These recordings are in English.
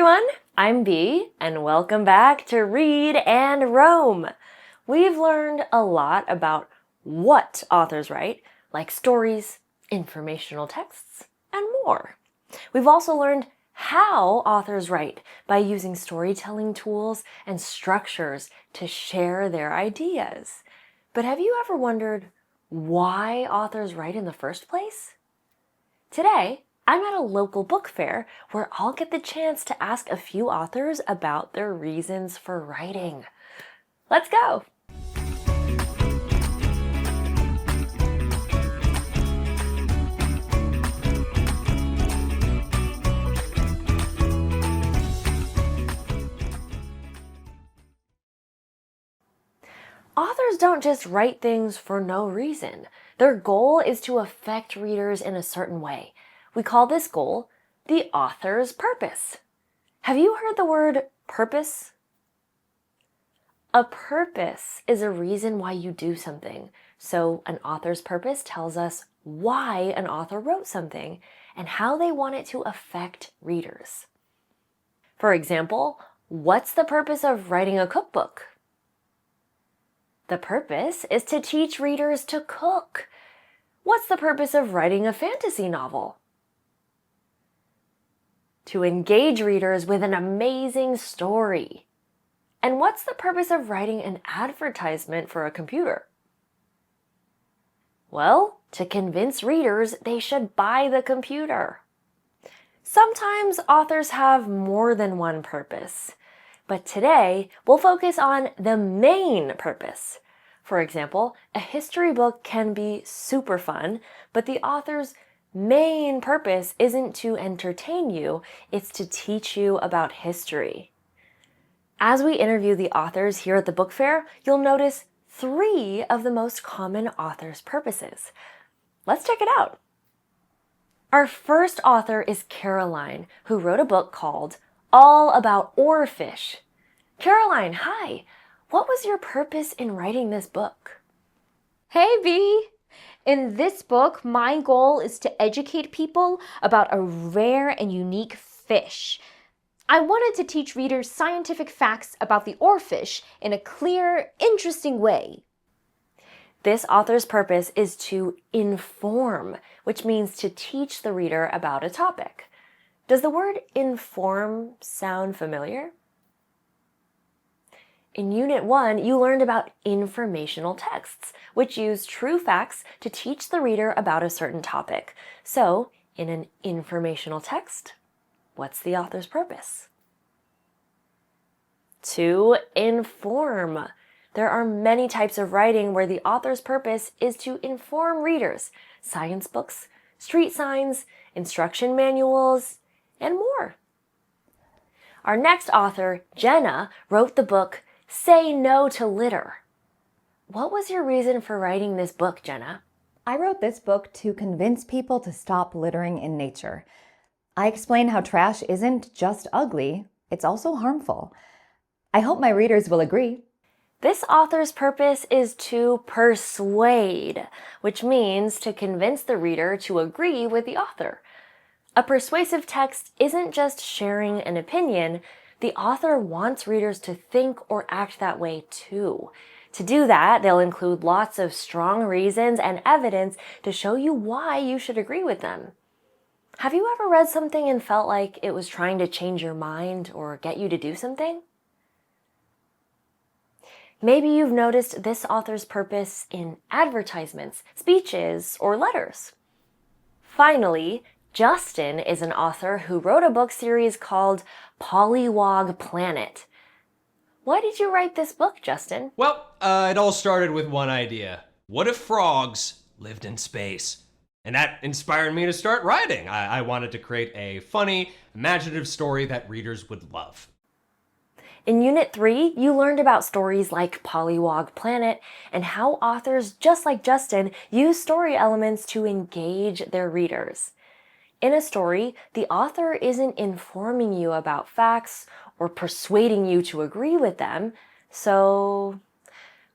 everyone, I'm Bee, and welcome back to Read and Roam. We've learned a lot about what authors write, like stories, informational texts, and more. We've also learned how authors write by using storytelling tools and structures to share their ideas. But have you ever wondered why authors write in the first place? Today, I'm at a local book fair where I'll get the chance to ask a few authors about their reasons for writing. Let's go! Authors don't just write things for no reason. Their goal is to affect readers in a certain way. We call this goal the author's purpose. Have you heard the word purpose? A purpose is a reason why you do something. So an author's purpose tells us why an author wrote something and how they want it to affect readers. For example, what's the purpose of writing a cookbook? The purpose is to teach readers to cook. What's the purpose of writing a fantasy novel? To engage readers with an amazing story. And what's the purpose of writing an advertisement for a computer? Well, to convince readers they should buy the computer. Sometimes authors have more than one purpose, but today we'll focus on the main purpose. For example, a history book can be super fun, but the author's main purpose isn't to entertain you, it's to teach you about history. As we interview the authors here at the book fair, you'll notice 3 of the most common authors' purposes. Let's check it out. Our first author is Caroline, who wrote a book called All About Oarfish. Caroline, hi! What was your purpose in writing this book? Hey, Bee! In this book, my goal is to educate people about a rare and unique fish. I wanted to teach readers scientific facts about the oarfish in a clear, interesting way. This author's purpose is to inform, which means to teach the reader about a topic. Does the word inform sound familiar? In Unit 1, you learned about informational texts, which use true facts to teach the reader about a certain topic. So, in an informational text, what's the author's purpose? To inform. There are many types of writing where the author's purpose is to inform readers. Science books, street signs, instruction manuals, and more. Our next author, Jenna, wrote the book Say No to Litter. What was your reason for writing this book, Jenna? I wrote this book to convince people to stop littering in nature. I explain how trash isn't just ugly, it's also harmful. I hope my readers will agree. This author's purpose is to persuade, which means to convince the reader to agree with the author. A persuasive text isn't just sharing an opinion. The author wants readers to think or act that way too. To do that, they'll include lots of strong reasons and evidence to show you why you should agree with them. Have you ever read something and felt like it was trying to change your mind or get you to do something? Maybe you've noticed this author's purpose in advertisements, speeches, or letters. Finally, Justin is an author who wrote a book series called Pollywog Planet. Why did you write this book, Justin? Well, it all started with one idea. What if frogs lived in space? And that inspired me to start writing. I wanted to create a funny, imaginative story that readers would love. In Unit 3, you learned about stories like Pollywog Planet and how authors just like Justin use story elements to engage their readers. In a story, the author isn't informing you about facts or persuading you to agree with them. So,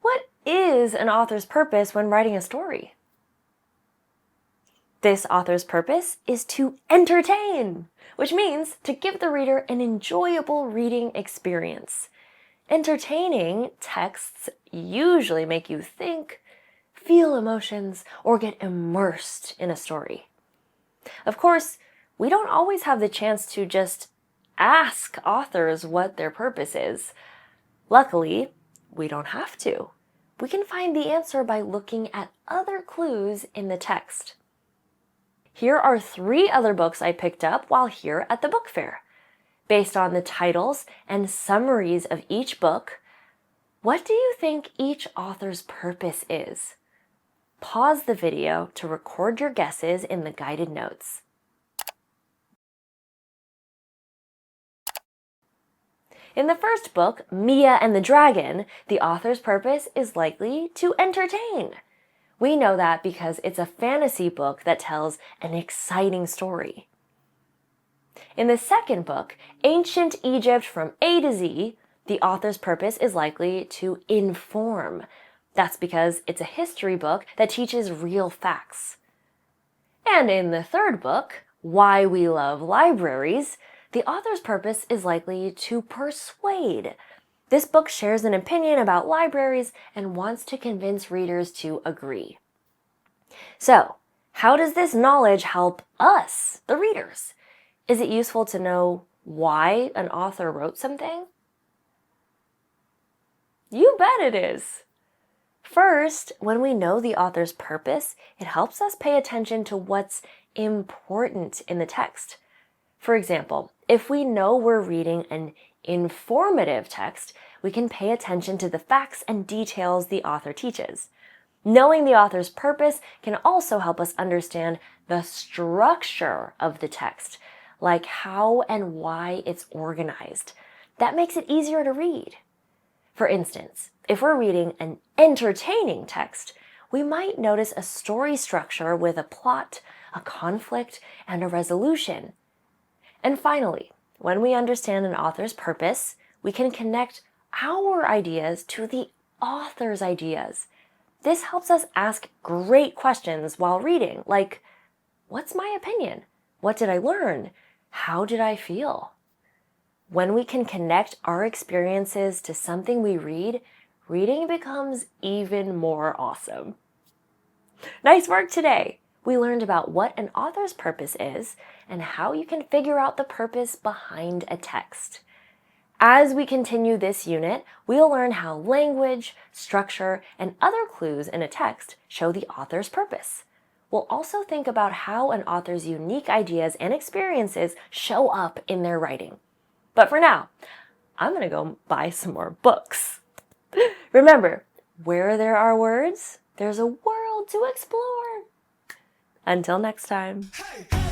what is an author's purpose when writing a story? This author's purpose is to entertain, which means to give the reader an enjoyable reading experience. Entertaining texts usually make you think, feel emotions, or get immersed in a story. Of course, we don't always have the chance to just ask authors what their purpose is. Luckily, we don't have to. We can find the answer by looking at other clues in the text. Here are 3 other books I picked up while here at the book fair. Based on the titles and summaries of each book, what do you think each author's purpose is? Pause the video to record your guesses in the guided notes. In the first book, Mia and the Dragon, the author's purpose is likely to entertain. We know that because it's a fantasy book that tells an exciting story. In the second book, Ancient Egypt from A to Z, the author's purpose is likely to inform. That's because it's a history book that teaches real facts. And in the third book, Why We Love Libraries, the author's purpose is likely to persuade. This book shares an opinion about libraries and wants to convince readers to agree. So, how does this knowledge help us, the readers? Is it useful to know why an author wrote something? You bet it is. First, when we know the author's purpose, it helps us pay attention to what's important in the text. For example, if we know we're reading an informative text, we can pay attention to the facts and details the author teaches. Knowing the author's purpose can also help us understand the structure of the text, like how and why it's organized. That makes it easier to read. For instance, if we're reading an entertaining text, we might notice a story structure with a plot, a conflict, and a resolution. And finally, when we understand an author's purpose, we can connect our ideas to the author's ideas. This helps us ask great questions while reading, like, what's my opinion? What did I learn? How did I feel? When we can connect our experiences to something we read, reading becomes even more awesome. Nice work today! We learned about what an author's purpose is and how you can figure out the purpose behind a text. As we continue this unit, we'll learn how language, structure, and other clues in a text show the author's purpose. We'll also think about how an author's unique ideas and experiences show up in their writing. But for now, I'm going to go buy some more books. Remember, where there are words, there's a world to explore. Until next time. Hey!